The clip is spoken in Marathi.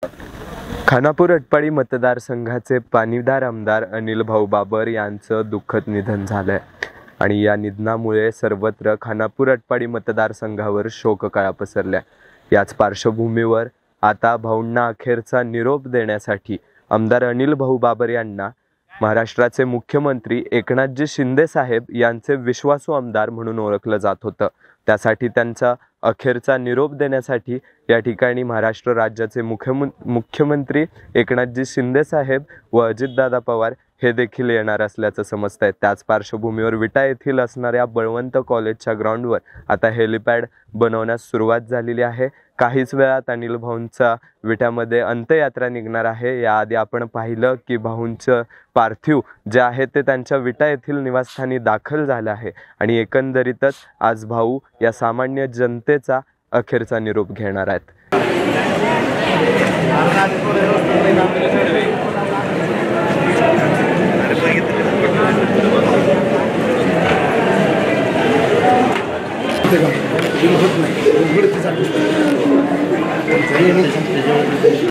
खानापूर अटपाडी मतदारसंघाचे पाणीदार आमदार अनिल भाऊ बाबर यांचं दुःखद निधन झालंय आणि या निधनामुळे सर्वत्र खानापूर अटपाडी मतदारसंघावर शोककळा पसरल्या। याच पार्श्वभूमीवर आता भाऊंना अखेरचा निरोप देण्यासाठी आमदार अनिल भाऊ बाबर यांना महाराष्ट्राचे मुख्यमंत्री एकनाथजी शिंदे साहेब यांचे विश्वासू आमदार म्हणून ओळखलं जात होतं। त्यासाठी त्यांचा अखेरचा निरोप देण्यासाठी या ठिकाणी महाराष्ट्र राज्याचे मुख्यमंत्री एकनाथजी शिंदे साहेब व अजितदादा पवार हे देखील येणार असल्याचं समजतंय। त्याच पार्श्वभूमीवर विटा येथील असणाऱ्या बळवंत कॉलेजच्या ग्राउंडवर आता हेलिपॅड बनवण्यास सुरुवात झालेली आहे। काहीच वेळात अनिल भाऊंचा विट्यामध्ये अंत्ययात्रा निघणार आहे। याआधी आपण पाहिलं की भाऊंचं पार्थिव जे आहे ते त्यांच्या विटा येथील निवासस्थानी दाखल झालं आहे आणि एकंदरीतच आज भाऊ या सामान्य जनतेचा अखेरचा निरोप घेणार आहेत।